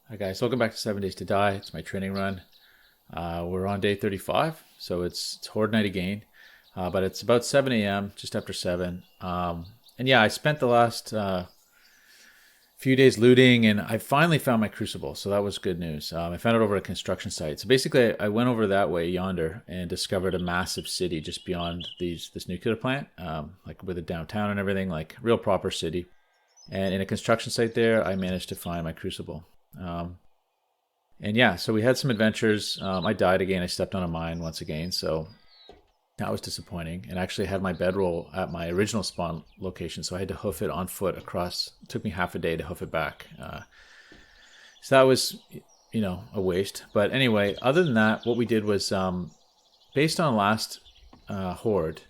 Hi guys, welcome back to 7 Days to Die. It's my training run. We're on day 35, so it's Horde Night again. But it's about 7 a.m., just after 7. And yeah, I spent the last few days looting, and I finally found my crucible, so that was good news. I found it over at a construction site. So basically, I went over that way yonder and discovered a massive city just beyond this nuclear plant, like with a downtown and everything, like real proper city. And in a construction site there, I managed to find my crucible. Um, and yeah, so we had some adventures. I died again. I stepped on a mine once again, so that was disappointing. And I actually had my bedroll at my original spawn location, so I had to hoof it on foot across. It took me half a day to hoof it back. So that was, a waste. But anyway, other than that, what we did was based on last horde.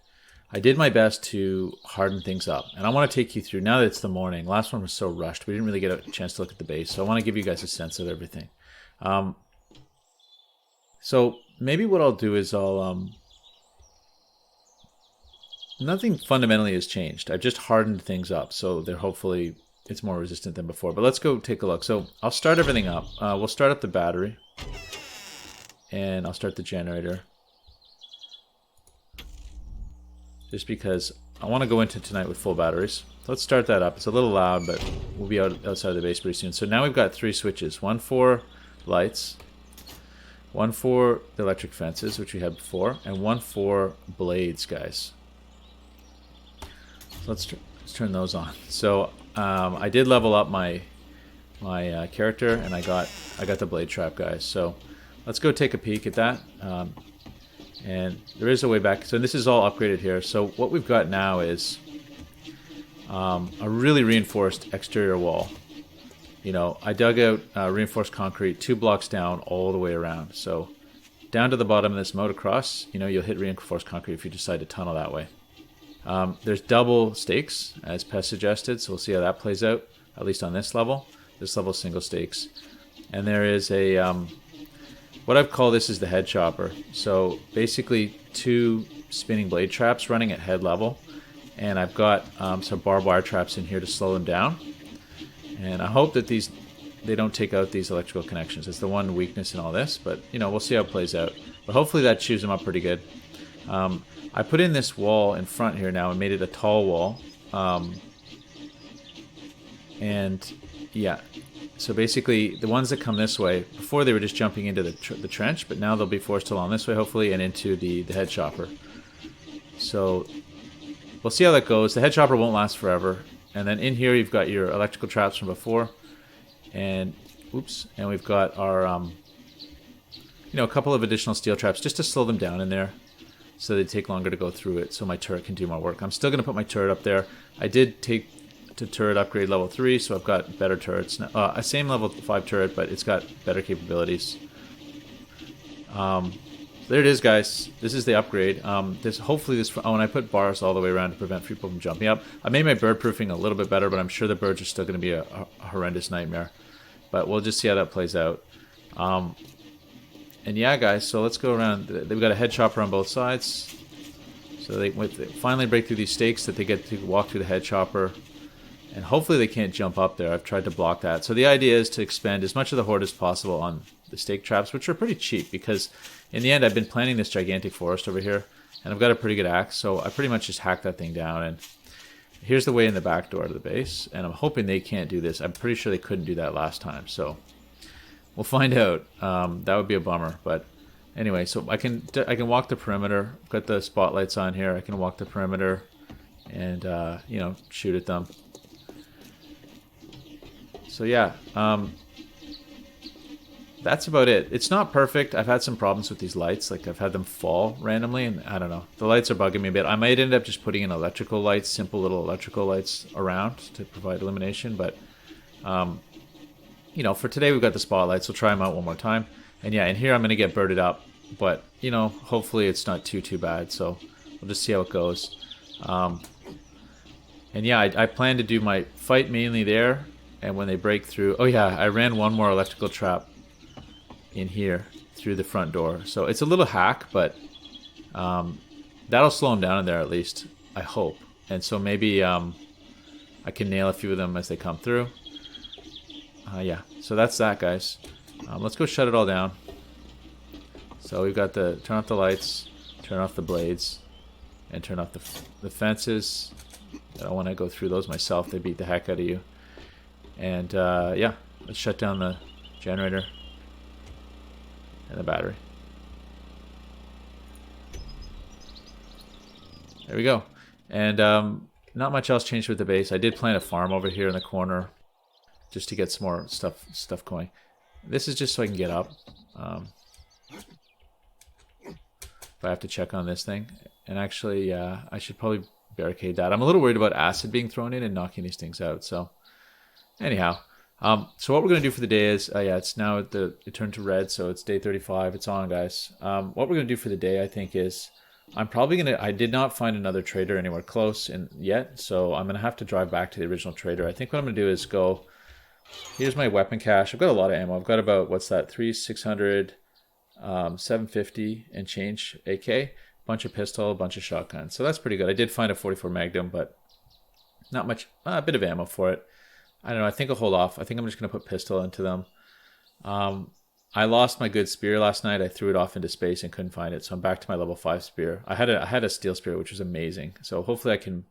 I did my best to harden things up, and I want to take you through. Now that it's the morning, last one was so rushed, we didn't really get a chance to look at the base, so I want to give you guys a sense of everything. Um, so maybe what I'll do is nothing fundamentally has changed. I've just hardened things up, so they're hopefully it's more resistant than before. But let's go take a look. So I'll start everything up. We'll start up the battery, and I'll start the generator. Just because I want to go into tonight with full batteries. Let's start that up. It's a little loud, but we'll be outside of the base pretty soon. So now we've got 3 switches. One for lights, one for the electric fences, which we had before, and one for blades, guys. So let's turn those on. So I did level up my character, and I got the blade trap, guys. So let's go take a peek at that. And there is a way back. So this is all upgraded here. So what we've got now is a really reinforced exterior wall. I dug out reinforced concrete 2 blocks down all the way around. So down to the bottom of this moat across, you'll hit reinforced concrete if you decide to tunnel that way. There's double stakes, as Pest suggested. So we'll see how that plays out, at least on this level. This level is single stakes. And there is a... what I've called this is the head chopper. So basically 2 spinning blade traps running at head level. And I've got some barbed wire traps in here to slow them down. And I hope that they don't take out these electrical connections. It's the one weakness in all this, but we'll see how it plays out. But hopefully that chews them up pretty good. I put in this wall in front here now and made it a tall wall. And yeah, so basically the ones that come this way, before they were just jumping into the trench, but now they'll be forced along this way hopefully and into the head chopper. So we'll see how that goes. The head chopper won't last forever. And then in here you've got your electrical traps from before. And and we've got our a couple of additional steel traps just to slow them down in there, so they take longer to go through it, so my turret can do more work. I'm still going to put my turret up there. I did take to turret upgrade level 3, so I've got better turrets now. A same level 5 turret, but it's got better capabilities. There it is, guys. This is the upgrade. Hopefully this. Oh, and I put bars all the way around to prevent people from jumping up. I made my bird proofing a little bit better, but I'm sure the birds are still going to be a horrendous nightmare. But we'll just see how that plays out. And yeah, guys. So let's go around. They've got a head chopper on both sides. So they finally break through these stakes that they get to walk through the head chopper. And hopefully they can't jump up there. I've tried to block that. So the idea is to expend as much of the horde as possible on the stake traps, which are pretty cheap because in the end I've been planting this gigantic forest over here and I've got a pretty good axe, so I pretty much just hacked that thing down. And here's the way in the back door to the base, and I'm hoping they can't do this. I'm pretty sure they couldn't do that last time, so we'll find out. That would be a bummer, but anyway, so I can walk the perimeter. I've got the spotlights on here. I can walk the perimeter and shoot at them. So yeah, that's about it. It's not perfect. I've had some problems with these lights. Like I've had them fall randomly, and I don't know. The lights are bugging me a bit. I might end up just putting in electrical lights, simple little electrical lights around to provide illumination. But for today we've got the spotlights. We'll try them out one more time. And yeah, in here I'm going to get birded up, but hopefully it's not too bad. So we'll just see how it goes. And yeah, I plan to do my fight mainly there. And when they break through... Oh yeah, I ran one more electrical trap in here through the front door. So it's a little hack, but that'll slow them down in there at least, I hope. And so maybe I can nail a few of them as they come through. Yeah, so that's that, guys. Let's go shut it all down. So we've got the turn off the lights, turn off the blades, and turn off the fences. I don't want to go through those myself. They beat the heck out of you. And yeah, let's shut down the generator and the battery. There we go. And not much else changed with the base. I did plant a farm over here in the corner just to get some more stuff going. This is just so I can get up. If I have to check on this thing. And actually, I should probably barricade that. I'm a little worried about acid being thrown in and knocking these things out. So anyhow, so what we're going to do for the day is, yeah, it's now it turned to red, so it's day 35. It's on, guys. What we're going to do for the day, I think, is I'm probably going to, I did not find another trader anywhere close yet, so I'm going to have to drive back to the original trader. I think what I'm going to do is go, here's my weapon cache. I've got a lot of ammo. I've got about, what's that, 600, 750 and change AK, bunch of pistol, a bunch of shotguns. So that's pretty good. I did find a 44 Magnum, but not much, a bit of ammo for it. I don't know, I think I'll hold off. I think I'm just going to put pistol into them. I lost my good spear last night. I threw it off into space and couldn't find it, so I'm back to my level 5 spear. I had a steel spear, which was amazing. So hopefully I can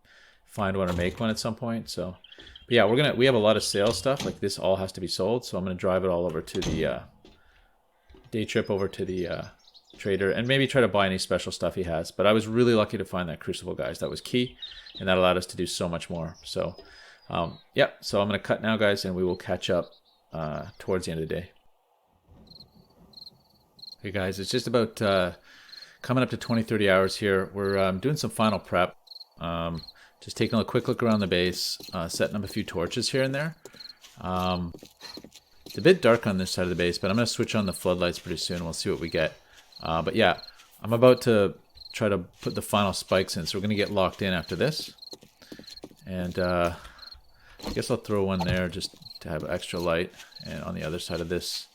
find one or make one at some point. So, but yeah, we have a lot of sales stuff. Like this all has to be sold, so I'm going to drive it all over to the day trip over to the trader and maybe try to buy any special stuff he has. But I was really lucky to find that crucible, guys. That was key, and that allowed us to do so much more. So yeah, so I'm going to cut now, guys, and we will catch up towards the end of the day. Okay, guys, it's just about coming up to 20-30 hours here. We're doing some final prep. Just taking a quick look around the base, setting up a few torches here and there. It's a bit dark on this side of the base, but I'm going to switch on the floodlights pretty soon. We'll see what we get. But yeah, I'm about to try to put the final spikes in, so we're going to get locked in after this. And I guess I'll throw one there just to have extra light, and on the other side of this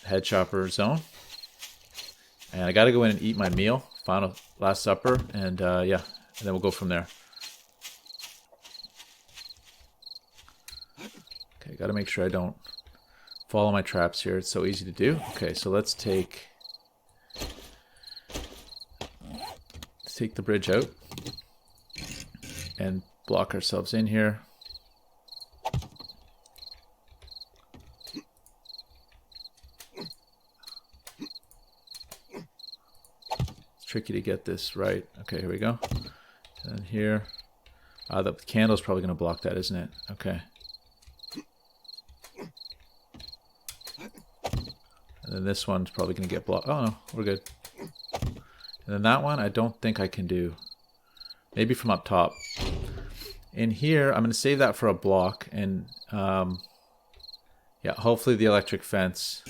head chopper zone. And I got to go in and eat my meal, last supper, and yeah, and then we'll go from there. Okay, got to make sure I don't follow my traps here. It's so easy to do. Okay, so let's take the bridge out and block ourselves in here. It's tricky to get this right. Okay, here we go. And here, the candle's probably going to block that, isn't it? Okay. And then this one's probably going to get blocked. Oh no, we're good. And then that one, I don't think I can do. Maybe from up top. In here, I'm going to save that for a block, and yeah, hopefully the electric fence.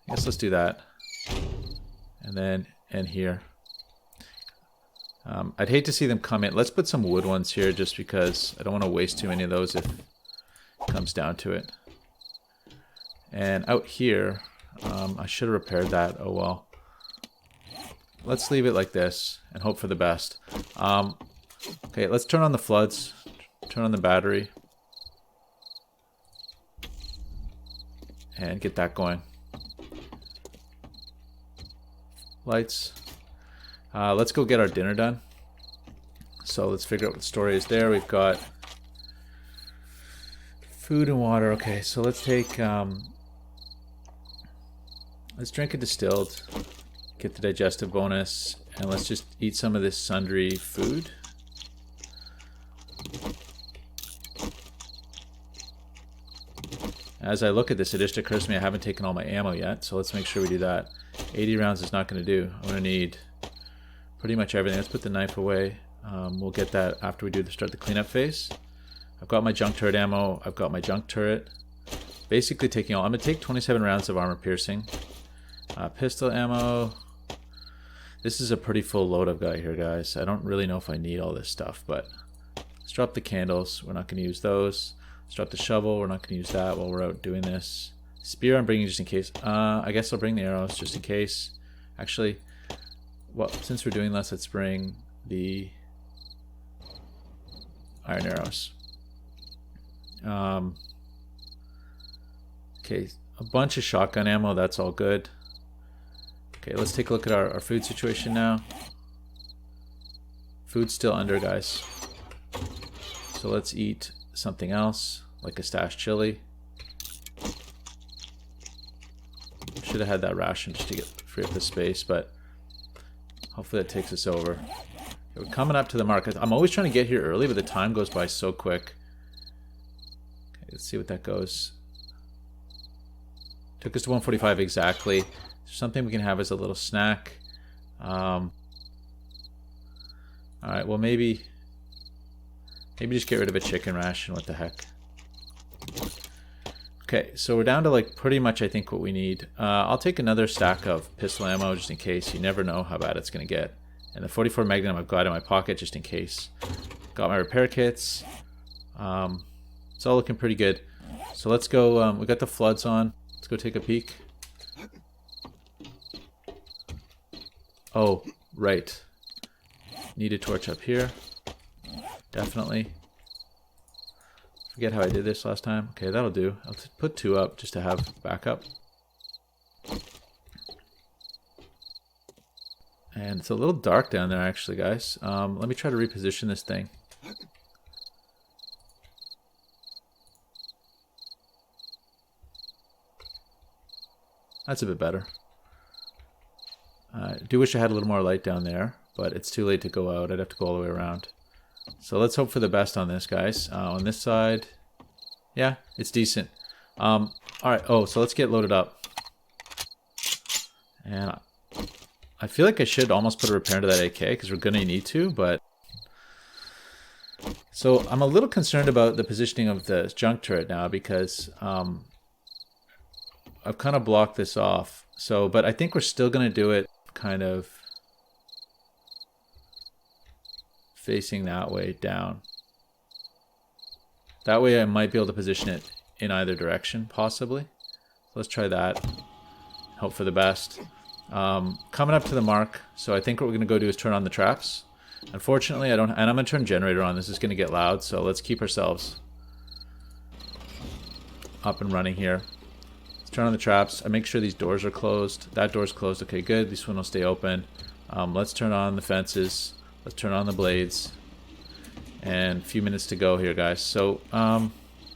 I guess let's do that. And then in here. I'd hate to see them come in. Let's put some wood ones here just because I don't want to waste too many of those if it comes down to it. And out here, I should have repaired that. Oh well. Let's leave it like this and hope for the best. Okay, let's turn on the floods. Turn on the battery. And get that going. Lights. Let's go get our dinner done. So let's figure out what the story is there. We've got food and water. Okay, so let's take... let's drink a distilled. Get the digestive bonus. And let's just eat some of this sundry food. As I look at this, it just occurs to me I haven't taken all my ammo yet. So let's make sure we do that. 80 rounds is not going to do. I'm going to need pretty much everything. Let's put the knife away. We'll get that after we start the cleanup phase. I've got my junk turret ammo. I've got my junk turret. Basically taking all. I'm going to take 27 rounds of armor piercing. Pistol ammo. This is a pretty full load I've got here, guys. I don't really know if I need all this stuff, but let's drop the candles. We're not going to use those. Let's drop the shovel. We're not going to use that while we're out doing this. Spear I'm bringing just in case. I guess I'll bring the arrows just in case. Actually, well, since we're doing this, let's bring the iron arrows. Okay, a bunch of shotgun ammo. That's all good. Okay, let's take a look at our food situation now. Food's still under, guys. So let's eat something else, like a stash chili. Should have had that ration just to get free up the space, but hopefully that takes us over. We're coming up to the market. I'm always trying to get here early, but the time goes by so quick. Okay, let's see what that goes. Took us to 145 exactly. Something we can have as a little snack. Alright, well maybe just get rid of a chicken ration. What the heck. Okay, so we're down to like pretty much I think what we need. I'll take another stack of pistol ammo just in case. You never know how bad it's going to get. And the 44 Magnum I've got in my pocket just in case. Got my repair kits. It's all looking pretty good. So let's go. We got the floods on. Let's go take a peek. Oh, right. Need a torch up here. Definitely. Forget how I did this last time. Okay, that'll do. I'll put 2 up just to have backup. And it's a little dark down there actually, guys. Let me try to reposition this thing. That's a bit better. I do wish I had a little more light down there, but it's too late to go out. I'd have to go all the way around. So let's hope for the best on this, guys. On this side, yeah, it's decent. All right. Oh, so let's get loaded up. And I feel like I should almost put a repair into that AK because we're gonna need to. But so I'm a little concerned about the positioning of the junk turret now because I've kind of blocked this off. So, but I think we're still gonna do it kind of facing that way down. That way I might be able to position it in either direction, possibly. Let's try that. Hope for the best. Coming up to the mark, so I think what we're going to go do is turn on the traps. Unfortunately, I don't, and I'm going to turn generator on. This is going to get loud, so let's keep ourselves up and running here. Let's turn on the traps. I make sure these doors are closed. That door's closed. Okay, good. This one will stay open. Let's turn on the fences. Let's turn on the blades. And a few minutes to go here, guys. So,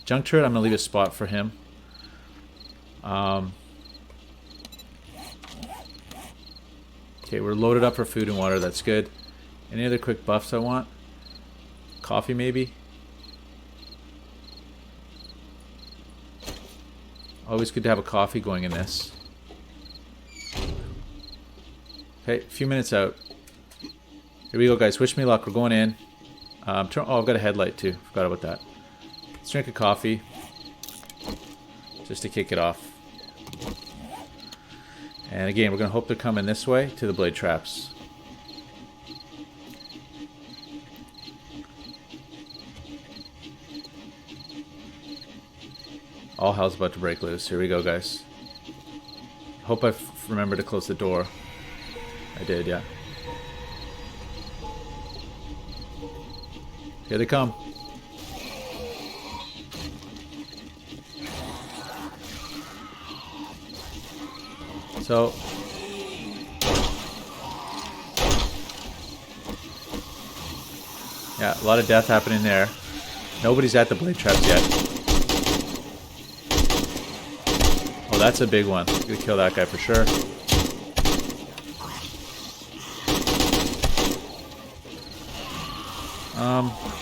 junk turret, I'm going to leave a spot for him. Okay, we're loaded up for food and water. That's good. Any other quick buffs I want? Coffee, maybe? Always good to have a coffee going in this. Okay, a few minutes out. Here we go, guys. Wish me luck. We're going in. Oh, I've got a headlight too. Forgot about that. Let's drink a coffee. Just to kick it off. And again, we're going to hope they're coming this way to the blade traps. All hell's about to break loose. Here we go, guys. Hope I remember to close the door. I did, yeah. Here they come. So, yeah, a lot of death happening there. Nobody's at the blade traps yet. Oh, that's a big one. Gonna kill that guy for sure.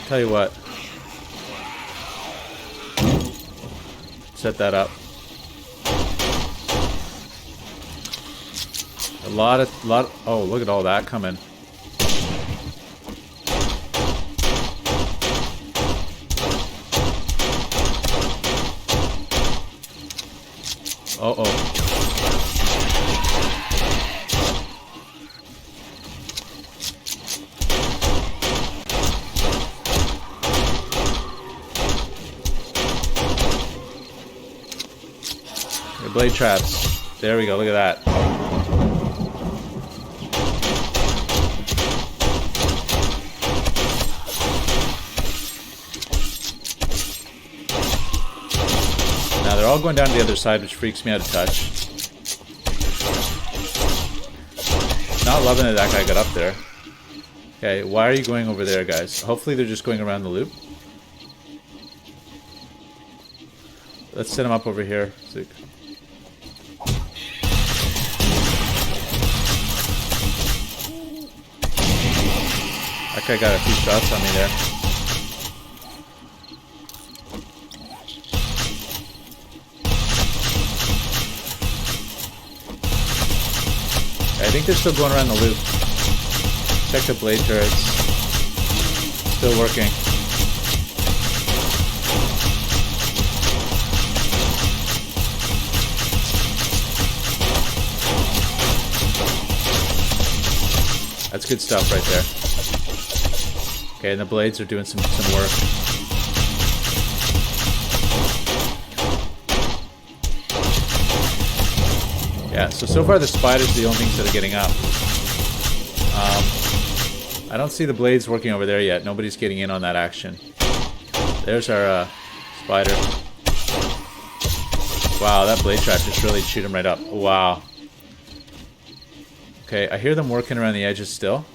Tell you what. Set that up. A lot. Oh, look at all that coming. Uh-oh. The blade traps. There we go. Look at that. They're all going down to the other side, which freaks me out a touch. Not loving that that guy got up there. Okay, why are you going over there, guys? Hopefully they're just going around the loop. Let's set him up over here. So that guy got a few shots on me there. I think they're still going around the loop. Check the blade turrets. Still working. That's good stuff right there. Okay, and the blades are doing some work. Yeah, so far the spiders are the only things that are getting up. I don't see the blades working over there yet. Nobody's getting in on that action. There's our spider. Wow, that blade trap just really chewed him right up. Wow. Okay, I hear them working around the edges still.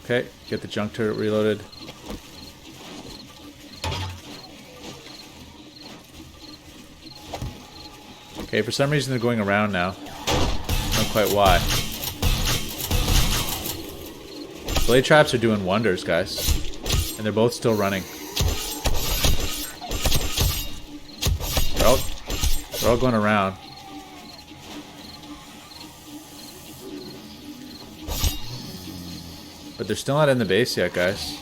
Okay, get the junk turret reloaded. Okay, for some reason they're going around now. Not quite why. Blade traps are doing wonders, guys. And they're both still running. They're all going around. But they're still not in the base yet, guys.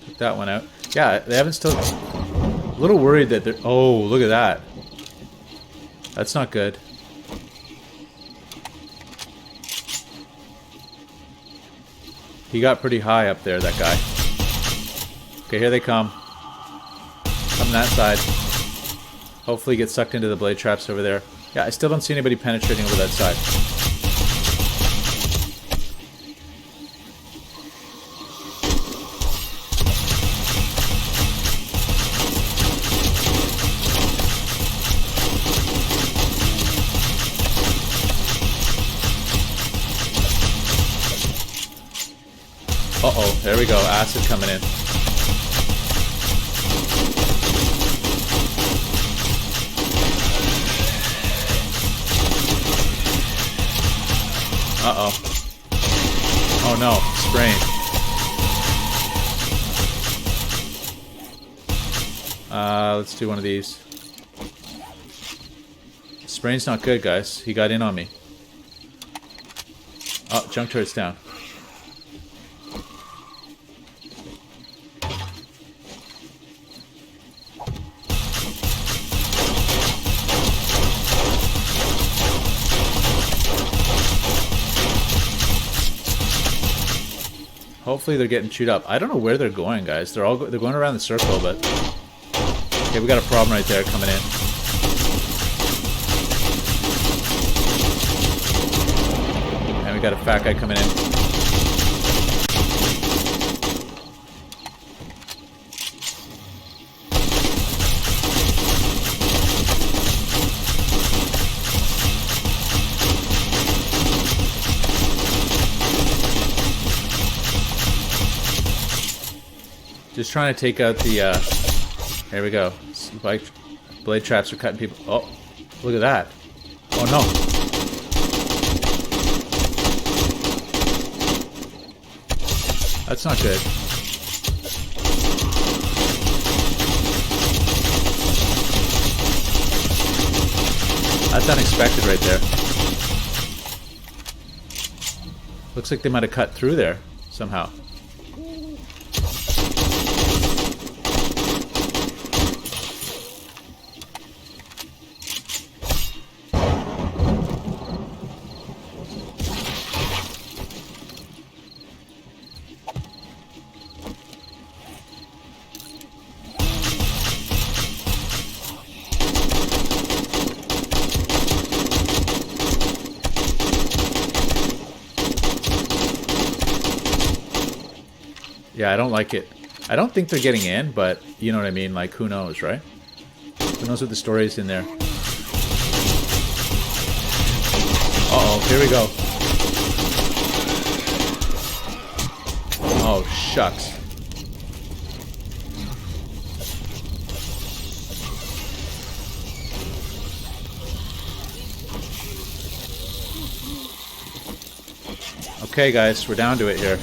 Took that one out. Yeah, they haven't still... A little worried that they're... Oh, look at that. That's not good. He got pretty high up there, that guy. Okay, here they come. From that side. Hopefully get sucked into the blade traps over there. Yeah, I still don't see anybody penetrating over that side. Uh-oh, there we go. Acid coming in. Uh-oh. Oh no, sprain. Let's do one of these. Sprain's not good, guys. He got in on me. Oh, junk turret's down. Hopefully they're getting chewed up. I don't know where they're going, guys. They're going around the circle, but... Okay, we got a problem right there coming in. And we got a fat guy coming in. Just trying to take out the, there we go. Blade traps are cutting people. Oh, look at that. Oh no. That's not good. That's unexpected right there. Looks like they might have cut through there somehow. Yeah, I don't like it. I don't think they're getting in, but you know what I mean? Like, who knows, right? Who knows what the story is in there? Uh-oh, here we go. Oh, shucks. Okay, guys, we're down to it here.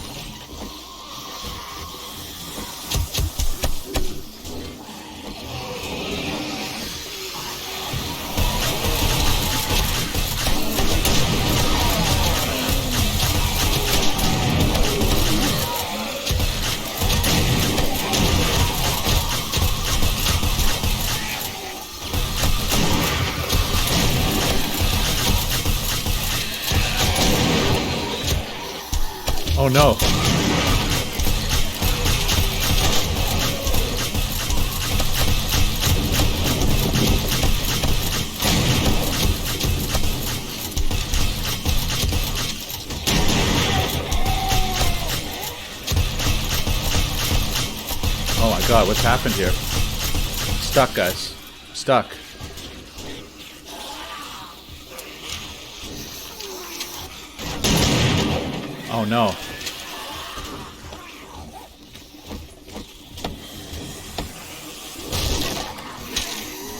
Oh no. Oh my god, what's happened here? Stuck, guys. Stuck. Oh no.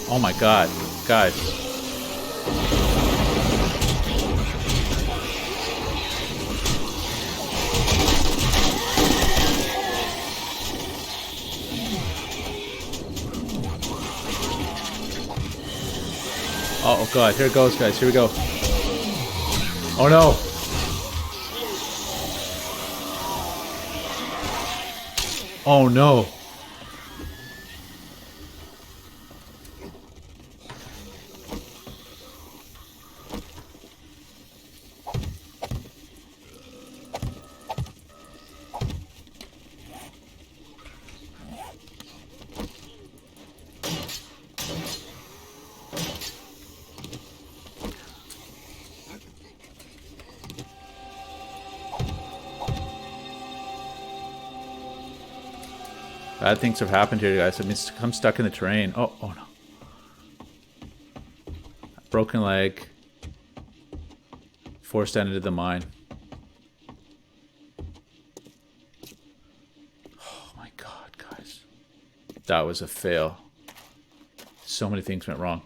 Oh my god, guys. Oh god, here it goes, guys. Here we go. Oh no. Oh no. Bad things have happened here, guys. I'm stuck in the terrain. Oh no. Broken leg. Forced into the mine. Oh my god, guys. That was a fail. So many things went wrong.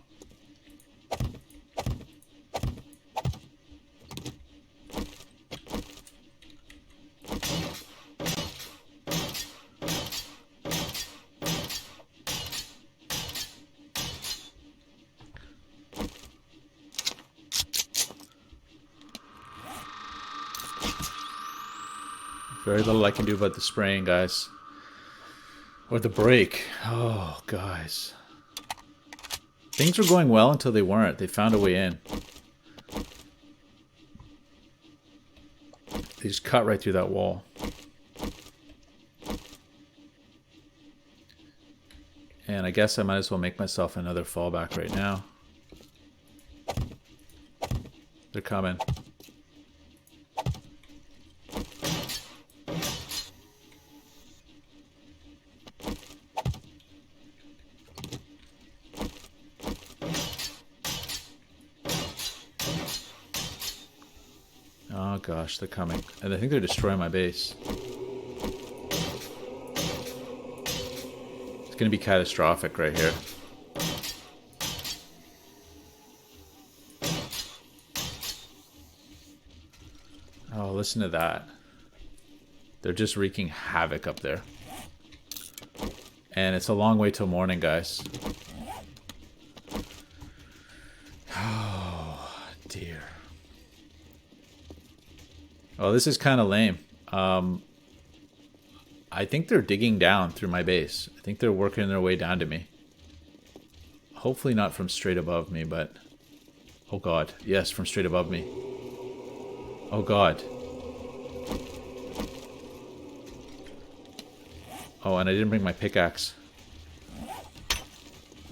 Very little I can do about the spraying, guys. Or the break. Oh, guys. Things were going well until they weren't. They found a way in. They just cut right through that wall. And I guess I might as well make myself another fallback right now. They're coming. Oh gosh, they're coming. And I think they're destroying my base. It's gonna be catastrophic right here. Oh, listen to that. They're just wreaking havoc up there. And it's a long way till morning, guys. Oh, dear. Well, this is kind of lame. I think they're digging down through my base. I think they're working their way down to me. Hopefully not from straight above me, but... Oh god. Yes, from straight above me. Oh god. Oh, and I didn't bring my pickaxe.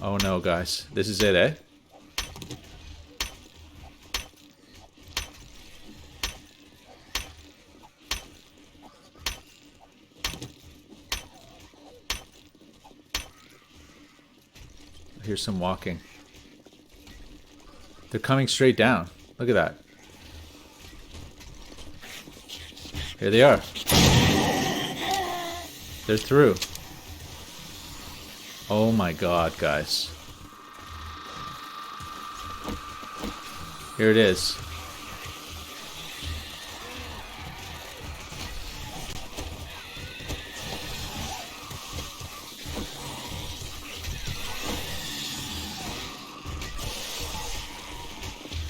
Oh no, guys. This is it, eh? Here's some walking. They're coming straight down. Look at that. Here they are. They're through. Oh my god, guys. Here it is.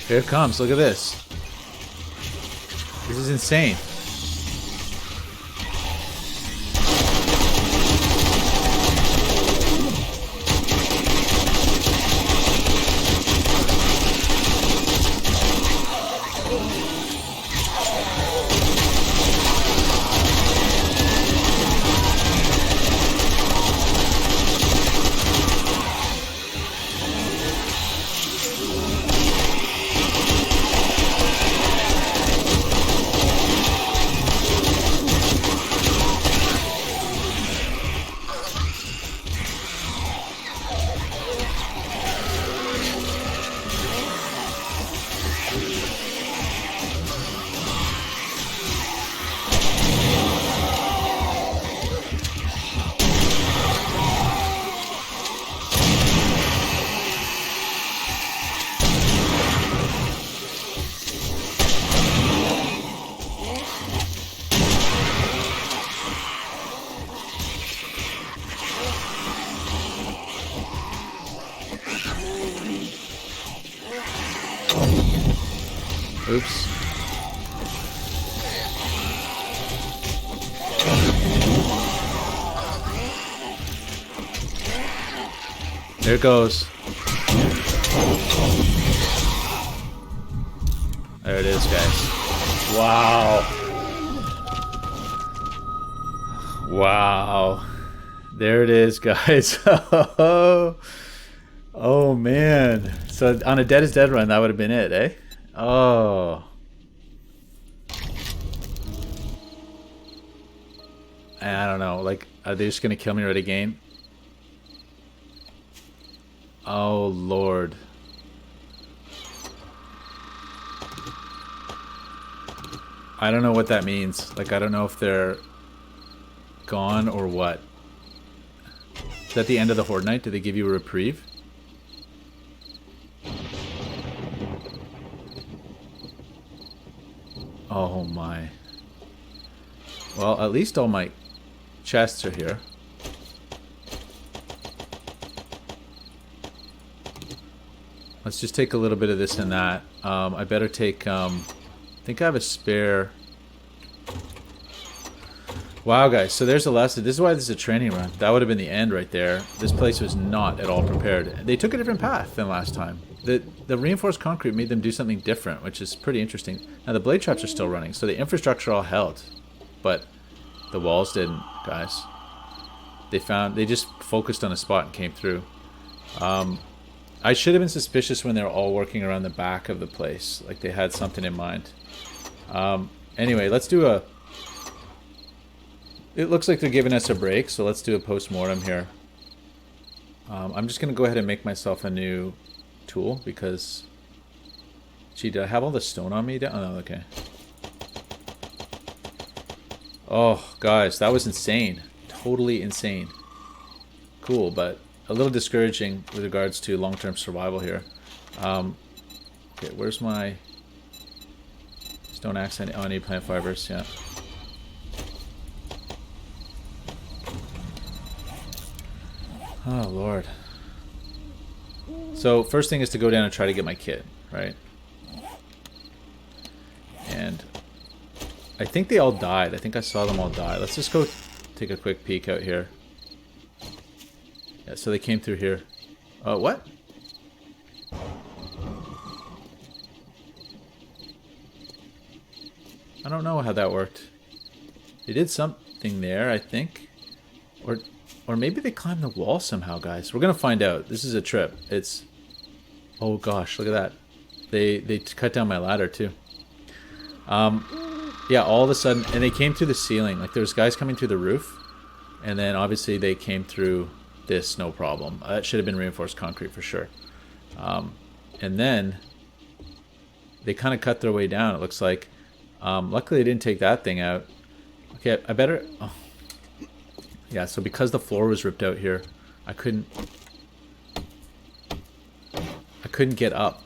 Here it comes. Look at this. This is insane. Oops. There it goes. There it is, guys. Wow. Wow. There it is, guys. Oh, man. So on a Dead is Dead run, that would have been it, eh? Oh. I don't know. Like, are they just going to kill me right again? Oh, Lord. I don't know what that means. Like, I don't know if they're gone or what. Is that the end of the Horde Night? Did they give you a reprieve? Oh my. Well, at least all my chests are here. Let's just take a little bit of this and that. I better take, I think I have a spare. Wow, guys, so there's a lesson. This is why this is a training run. That would have been the end right there. This place was not at all prepared. They took a different path than last time. The reinforced concrete made them do something different, which is pretty interesting. Now, the blade traps are still running, so the infrastructure all held. But the walls didn't, guys. They just focused on a spot and came through. I should have been suspicious when they were all working around the back of the place. Like they had something in mind. Anyway, let's do a... It looks like they're giving us a break, so let's do a post-mortem here. I'm just going to go ahead and make myself a new tool because... Gee, did I have all the stone on me? Oh, no, okay. Oh, guys, that was insane. Totally insane. Cool, but a little discouraging with regards to long-term survival here. Okay, where's my stone axe? Oh, I need plant fibers, yeah. Oh, Lord. So, first thing is to go down and try to get my kit, right? And I think they all died. I think I saw them all die. Let's just go take a quick peek out here. Yeah, so they came through here. Oh, what? I don't know how that worked. They did something there, I think. Or maybe they climbed the wall somehow, guys. We're gonna find out. This is a trip. It's... Oh gosh, look at that. They cut down my ladder too. Yeah, all of a sudden... And they came through the ceiling. Like, there's guys coming through the roof. And then, obviously, they came through this no problem. That should have been reinforced concrete for sure. And then they kind of cut their way down, it looks like. Luckily, I didn't take that thing out. Okay, I better... Oh. Yeah, so because the floor was ripped out here, I couldn't get up.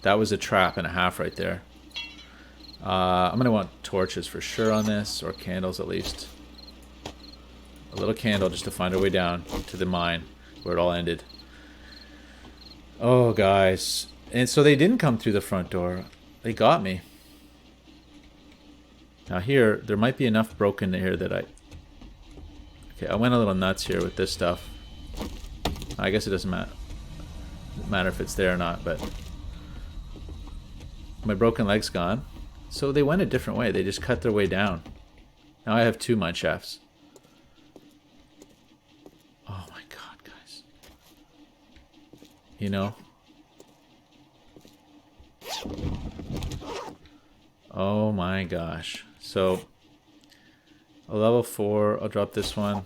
That was a trap and a half right there. I'm going to want torches for sure on this, or candles at least. A little candle just to find our way down to the mine where it all ended. Oh, guys. And so they didn't come through the front door. They got me. Now here, there might be enough broken here that I... Okay, I went a little nuts here with this stuff. I guess it doesn't matter if it's there or not, but... My broken leg's gone. So they went a different way. They just cut their way down. Now I have 2 mine shafts. Oh my god, guys. You know? Oh my gosh. So, a level 4. I'll drop this one.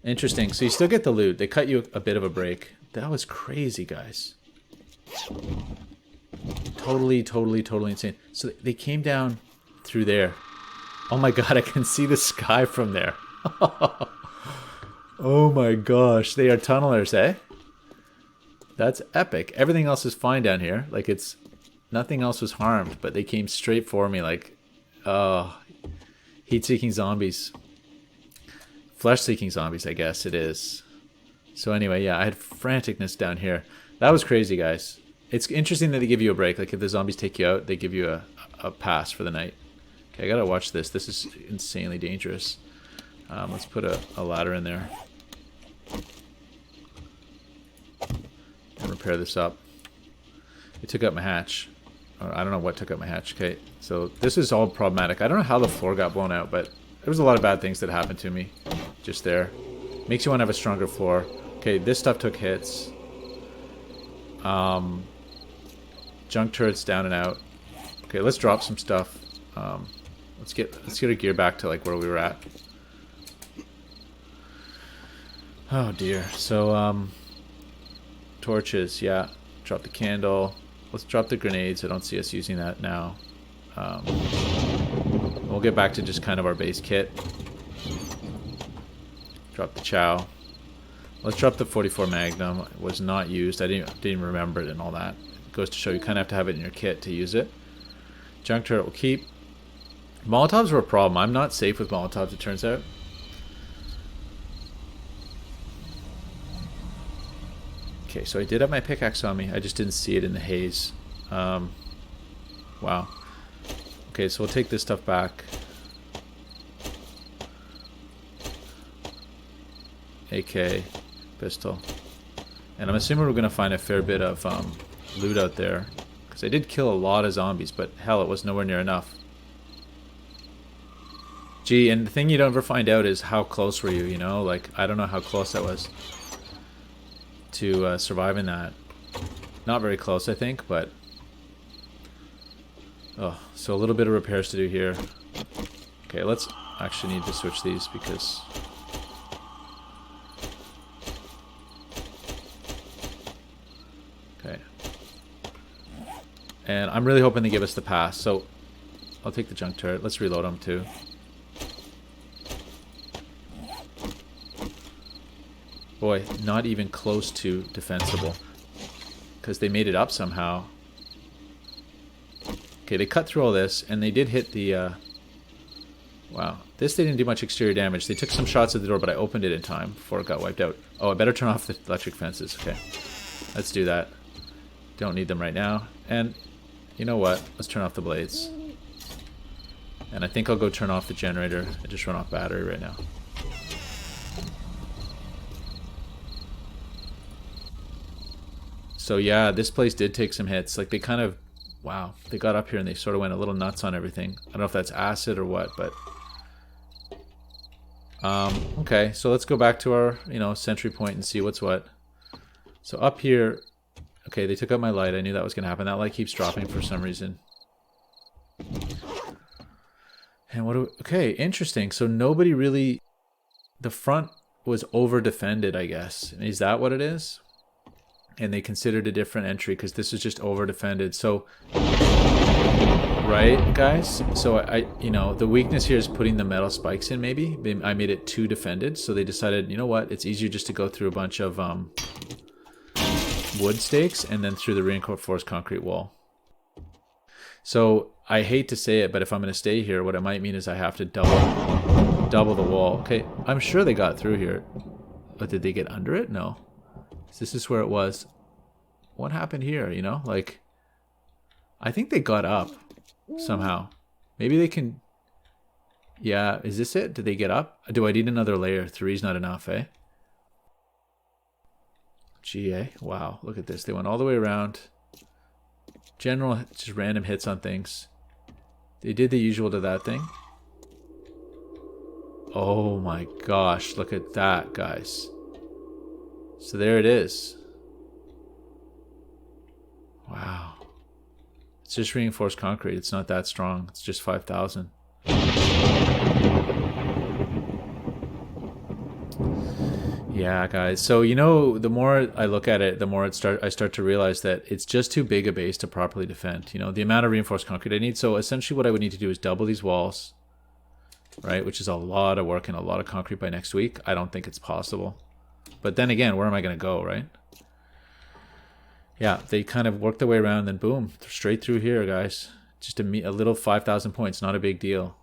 Interesting. So you still get the loot. They cut you a bit of a break. That was crazy, guys. Totally insane. So they came down through there. Oh my god, I can see the sky from there. Oh my gosh, they are tunnelers, eh? That's epic. Everything else is fine down here. Like, it's... Nothing else was harmed, but they came straight for me like... Oh... Heat-seeking zombies. Flesh-seeking zombies, I guess it is. So anyway, yeah, I had franticness down here. That was crazy, guys. It's interesting that they give you a break. Like, if the zombies take you out, they give you a pass for the night. Okay, I gotta watch this. This is insanely dangerous. Let's put a ladder in there. And repair this up. It took out my hatch. Or I don't know what took out my hatch. Okay, so this is all problematic. I don't know how the floor got blown out, but there was a lot of bad things that happened to me just there. Makes you want to have a stronger floor. Okay, this stuff took hits. Junk turrets down and out. Okay, let's drop some stuff. Let's get our gear back to like where we were at. Oh dear. So torches, yeah. Drop the candle. Let's drop the grenades. I don't see us using that now. We'll get back to just kind of our base kit. Drop the chow. Let's drop the 44 Magnum. It was not used. I didn't remember it and all that. It goes to show you kind of have to have it in your kit to use it. Junk turret will keep. Molotovs were a problem. I'm not safe with Molotovs, it turns out. Okay, so I did have my pickaxe on me. I just didn't see it in the haze. Wow. Okay, so we'll take this stuff back. AK, pistol. And I'm assuming we're going to find a fair bit of loot out there. Because I did kill a lot of zombies, but hell, it was nowhere near enough. Gee, and the thing you don't ever find out is how close were you, you know? Like, I don't know how close I was to surviving that. Not very close, I think, but... Oh, so a little bit of repairs to do here. Okay, let's actually need to switch these because... Okay. And I'm really hoping they give us the pass, so I'll take the junk turret. Let's reload them too. Boy, not even close to defensible. Because they made it up somehow. Okay, they cut through all this, and they did hit the... Wow. This, they didn't do much exterior damage. They took some shots at the door, but I opened it in time before it got wiped out. Oh, I better turn off the electric fences. Okay. Let's do that. Don't need them right now. And, you know what? Let's turn off the blades. And I think I'll go turn off the generator. I just run off battery right now. So yeah, this place did take some hits. Like, they kind of... Wow. They got up here and they sort of went a little nuts on everything. I don't know if that's acid or what, but... Okay, so let's go back to our, you know, sentry point and see what's what. So up here... Okay, they took out my light. I knew that was going to happen. That light keeps dropping for some reason. And what do we, okay, interesting. So nobody really, the front was over defended, I guess. Is that what it is? And they considered a different entry because this is just over defended. So, right, guys? So you know, the weakness here is putting the metal spikes in. Maybe I made it too defended, so they decided, you know what? It's easier just to go through a bunch of wood stakes and then through the reinforced concrete wall. So I hate to say it, but if I'm going to stay here, what it might mean is I have to double the wall. Okay, I'm sure they got through here, but did they get under it? No. This is where it was. What happened here, you know? Like, I think they got up somehow. Maybe they can... Yeah, is this it? Did they get up? Do I need another layer? 3's not enough, eh? GA. Wow, look at this. They went all the way around. General, just random hits on things. They did the usual to that thing. Oh my gosh, look at that, guys. So there it is. Wow. It's just reinforced concrete. It's not that strong. It's just 5,000. Yeah, guys. So, you know, the more I look at it, the more I start to realize that it's just too big a base to properly defend. You know, the amount of reinforced concrete I need. So essentially what I would need to do is double these walls, right? Which is a lot of work and a lot of concrete by next week. I don't think it's possible. But then again, where am I going to go, right? Yeah, they kind of worked their way around, then boom, straight through here, guys. Just a little 5,000 points, not a big deal.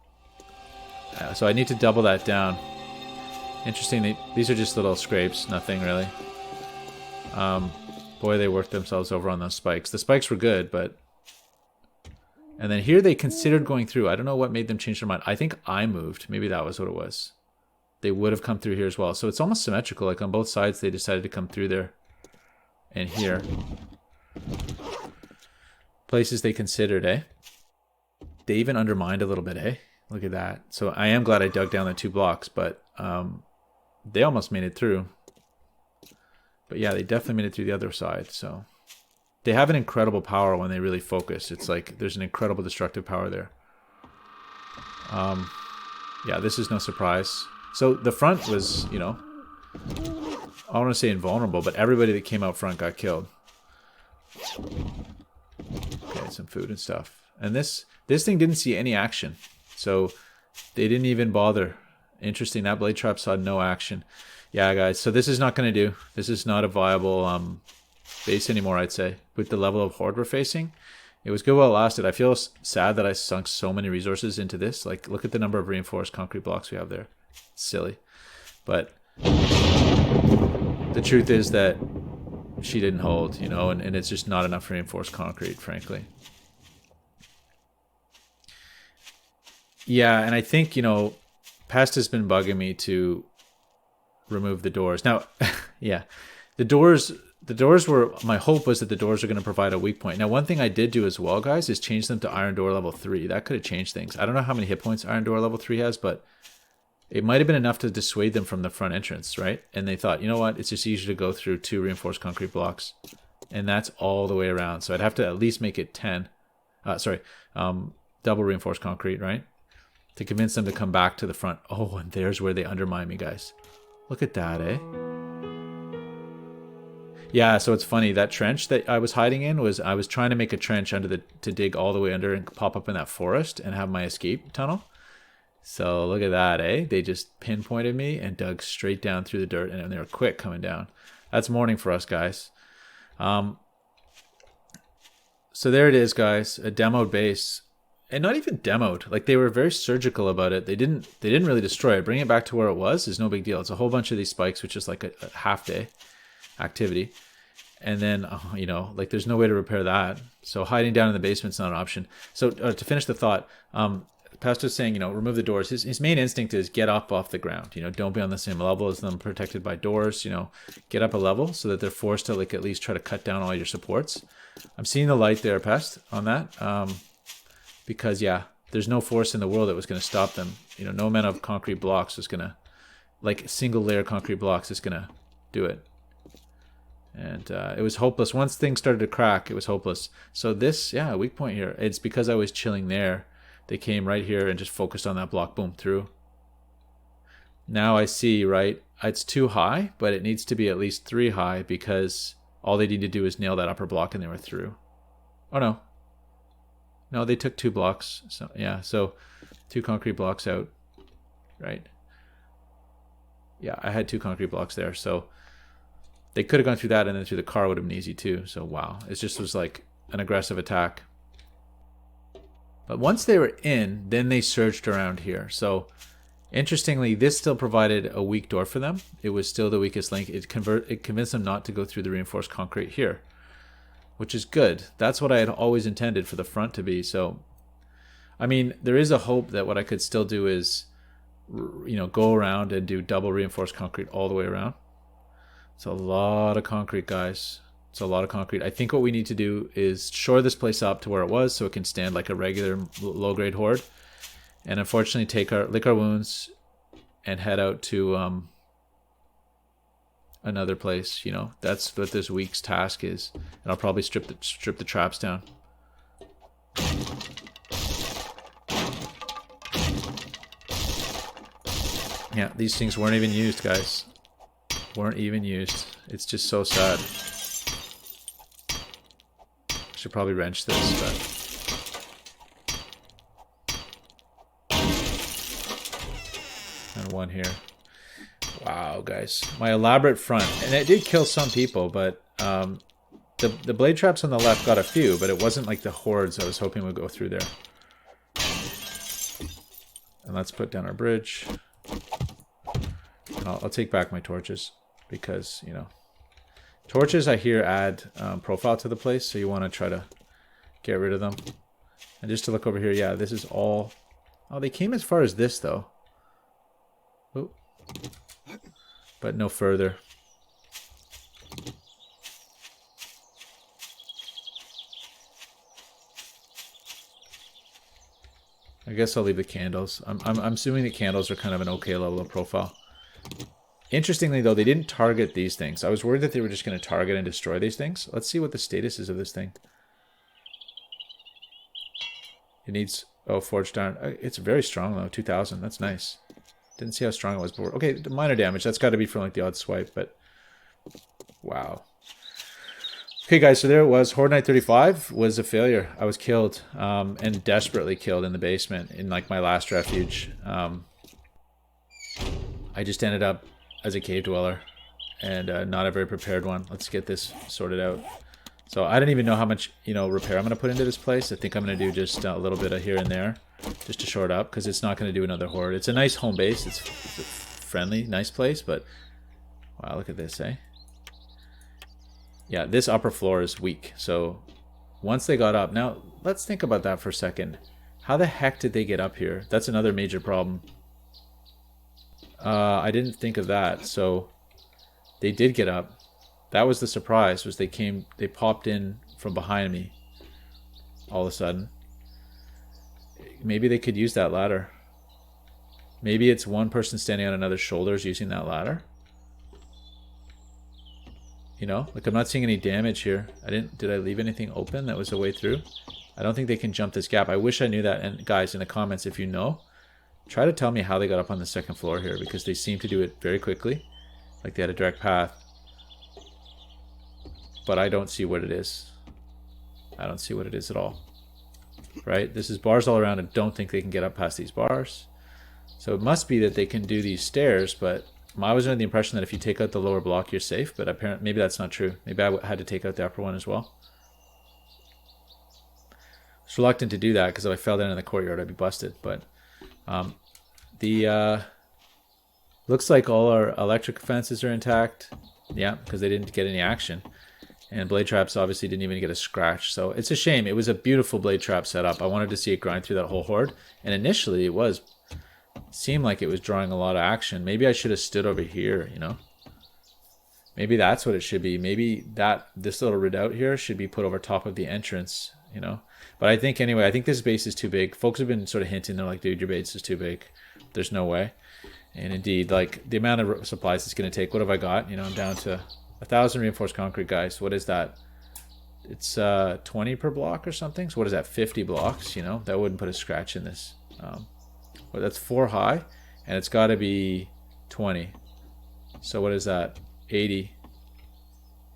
So I need to double that down. Interesting, these are just little scrapes, nothing really. Boy, they worked themselves over on those spikes. The spikes were good, but... And then here they considered going through. I don't know what made them change their mind. I think I moved. Maybe that was what it was. They would have come through here as well. So it's almost symmetrical. Like on both sides, they decided to come through there and here. Places they considered, eh? They even undermined a little bit, eh? Look at that. So I am glad I dug down the 2 blocks, but they almost made it through. But yeah, they definitely made it through the other side. So they have an incredible power when they really focus. It's like there's an incredible destructive power there. Yeah, this is no surprise. So the front was, you know, I don't want to say invulnerable, but everybody that came out front got killed. Okay, some food and stuff. And this thing didn't see any action. So they didn't even bother. Interesting, that blade trap saw no action. Yeah, guys, so this is not going to do. This is not a viable base anymore, I'd say. With the level of horde we're facing. It was good while it lasted. I feel sad that I sunk so many resources into this. Like, look at the number of reinforced concrete blocks we have there. It's silly. But the truth is that she didn't hold, you know, and it's just not enough reinforced concrete, frankly. Yeah, and I think, you know, Pest has been bugging me to remove the doors. Now, yeah, the doors were, my hope was that the doors are going to provide a weak point. Now, one thing I did do as well, guys, is change them to Iron Door level 3. That could have changed things. I don't know how many hit points Iron Door level 3 has, but it might have been enough to dissuade them from the front entrance, right? And they thought, you know what, it's just easier to go through 2 reinforced concrete blocks. And that's all the way around. So I'd have to at least make it 10. Double reinforced concrete, right? To convince them to come back to the front. Oh, and there's where they undermine me, guys. Look at that, eh? Yeah, so it's funny. That trench that I was hiding in was, I was trying to make a trench under to dig all the way under and pop up in that forest and have my escape tunnel. So look at that, eh? They just pinpointed me and dug straight down through the dirt, and they were quick coming down. That's morning for us, guys. So there it is, guys. A demoed base. And not even demoed. Like, they were very surgical about it. They didn't really destroy it. Bringing it back to where it was is no big deal. It's a whole bunch of these spikes, which is like a half day activity. And then, you know, like, there's no way to repair that. So hiding down in the basement's not an option. So to finish the thought, Pastor's saying, you know, remove the doors. His main instinct is get up off the ground. You know, don't be on the same level as them, protected by doors. You know, get up a level so that they're forced to, like, at least try to cut down all your supports. I'm seeing the light there, Pest, on that. Because, yeah, there's no force in the world that was going to stop them. You know, no amount of concrete blocks was going to, like, single layer concrete blocks is going to do it. And it was hopeless. Once things started to crack, it was hopeless. So this, yeah, weak point here. It's because I was chilling there. They came right here and just focused on that block, boom, through. Now I see, right, it's too high, but it needs to be at least 3 high because all they need to do is nail that upper block and they were through. Oh no. No, they took 2 blocks. So yeah, so 2 concrete blocks out, right? Yeah, I had 2 concrete blocks there, so they could have gone through that, and then through the car would have been easy too. So wow, it just was like an aggressive attack. But once they were in, then they surged around here. So interestingly, this still provided a weak door for them. It was still the weakest link. It convinced them not to go through the reinforced concrete here, which is good. That's what I had always intended for the front to be. So, I mean, there is a hope that what I could still do is, you know, go around and do double reinforced concrete all the way around. It's a lot of concrete, guys. It's a lot of concrete. I think what we need to do is shore this place up to where it was so it can stand like a regular low-grade horde. And unfortunately lick our wounds and head out to another place. You know, that's what this week's task is. And I'll probably strip the traps down. Yeah, these things weren't even used, guys. Weren't even used. It's just so sad. Should probably wrench this, but... And one here. Wow, guys. My elaborate front. And it did kill some people, but the blade traps on the left got a few, but it wasn't like the hordes I was hoping would go through there. And let's put down our bridge. And I'll take back my torches because, you know, torches I hear add profile to the place, so you want to try to get rid of them. And just to look over here, yeah, this is all... Oh, they came as far as this, though. Oh. But no further. I guess I'll leave the candles. I'm assuming the candles are kind of an okay level of profile. Interestingly, though, they didn't target these things. I was worried that they were just going to target and destroy these things. Let's see what the status is of this thing. It needs... Oh, forged iron. It's very strong, though. 2,000. That's nice. Didn't see how strong it was before. Okay, minor damage. That's got to be from, like, the odd swipe, but... Wow. Okay, guys, so there it was. Horde Night 35 was a failure. I was killed, and desperately killed in the basement in, like, my last refuge. I just ended up as a cave dweller, and not a very prepared one. Let's get this sorted out. So I don't even know how much, you know, repair I'm going to put into this place. I think I'm going to do just a little bit of here and there, just to shore it up, because it's not going to do another horde. It's a nice home base. It's a friendly, nice place, but wow, look at this, eh? Yeah, this upper floor is weak. So once they got up, now let's think about that for a second. How the heck did they get up here? That's another major problem. I didn't think of that. So they did get up. That was the surprise, was they popped in from behind me all of a sudden. Maybe they could use that ladder. Maybe it's one person standing on another's shoulders using that ladder. You know, like I'm not seeing any damage here. Did I leave anything open that was a way through? I don't think they can jump this gap. I wish I knew that. And guys, in the comments, if you know, try to tell me how they got up on the second floor here, because they seem to do it very quickly. Like they had a direct path. But I don't see what it is. I don't see what it is at all. Right? This is bars all around. I don't think they can get up past these bars. So it must be that they can do these stairs, but I was under the impression that if you take out the lower block, you're safe, but apparently maybe that's not true. Maybe I had to take out the upper one as well. I was reluctant to do that because if I fell down in the courtyard, I'd be busted. But looks like all our electric fences are intact. Yeah, because they didn't get any action. And blade traps obviously didn't even get a scratch. So it's a shame. It was a beautiful blade trap setup. I wanted to see it grind through that whole horde. And initially it seemed like it was drawing a lot of action. Maybe I should have stood over here, you know. Maybe that's what it should be. Maybe this little redoubt here should be put over top of the entrance, you know. But I think anyway, I think this base is too big. Folks have been sort of hinting, they're like, dude, your base is too big. There's no way. And indeed, like the amount of supplies it's going to take, what have I got? You know, I'm down to 1,000 reinforced concrete, guys. What is that? it's 20 per block or something. So what is that, 50 blocks? You know, that wouldn't put a scratch in this. But that's 4 high, and it's got to be 20. So what is that, 80?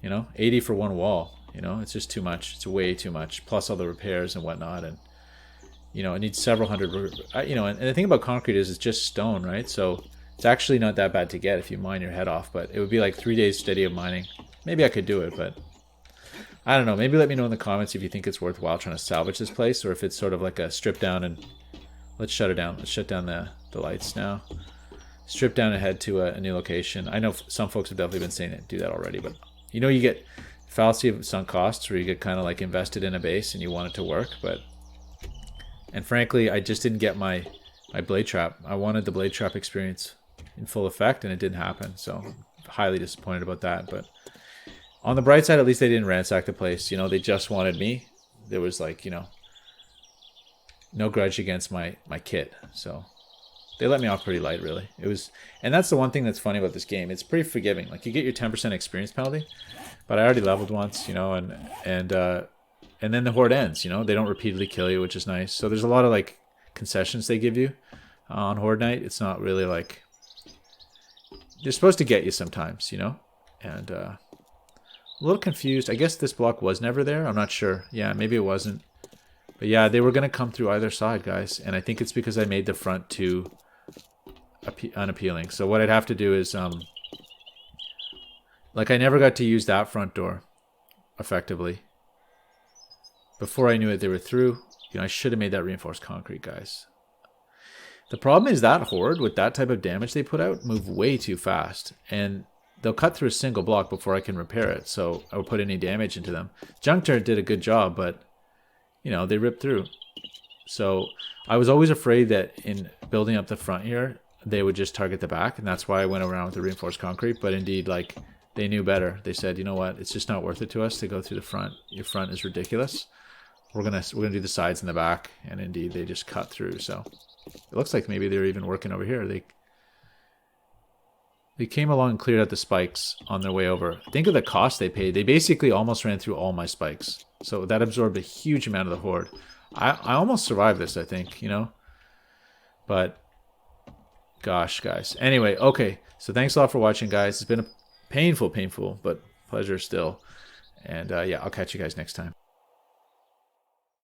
You know, 80 for one wall. You know, it's just too much. It's way too much, plus all the repairs and whatnot. And you know, it needs several hundred. You know, and the thing about concrete is it's just stone, right? So it's actually not that bad to get if you mine your head off. But it would be like 3 days steady of mining. Maybe I could do it, but I don't know. Maybe let me know in the comments if you think it's worthwhile trying to salvage this place, or if it's sort of like a strip down and let's shut it down. Let's shut down the lights now. Strip down and head to a new location. I know some folks have definitely been saying it, do that already, but you know, you get fallacy of sunk costs where you get kind of like invested in a base and you want it to work, and frankly, I just didn't get my blade trap. I wanted the blade trap experience in full effect, and it didn't happen. So I'm highly disappointed about that. But on the bright side, at least they didn't ransack the place. You know, they just wanted me. There was like, you know, no grudge against my kit. So they let me off pretty light, really. It was, and that's the one thing that's funny about this game. It's pretty forgiving. Like, you get your 10% experience penalty, but I already leveled once, you know, and then the horde ends. You know, they don't repeatedly kill you, which is nice. So there's a lot of like concessions they give you on Horde Night. It's not really like, they're supposed to get you sometimes, you know, and a little confused. I guess this block was never there. I'm not sure. Yeah, maybe it wasn't. But yeah, they were going to come through either side, guys. And I think it's because I made the front too unappealing. So what I'd have to do is, like, I never got to use that front door effectively. Before I knew it, they were through. You know, I should have made that reinforced concrete, guys. The problem is that horde, with that type of damage they put out, move way too fast. And they'll cut through a single block before I can repair it. So I would put any damage into them. Junk Turret did a good job, but, you know, they ripped through. So I was always afraid that in building up the front here, they would just target the back. And that's why I went around with the reinforced concrete. But indeed, like, they knew better. They said, you know what, it's just not worth it to us to go through the front. Your front is ridiculous. We're gonna do the sides and the back. And indeed, they just cut through. So it looks like maybe they're even working over here. They came along and cleared out the spikes on their way over. Think of the cost they paid. They basically almost ran through all my spikes. So that absorbed a huge amount of the horde. I almost survived this, I think, you know. But, gosh, guys. Anyway, okay. So thanks a lot for watching, guys. It's been a painful, but pleasure still. And, yeah, I'll catch you guys next time.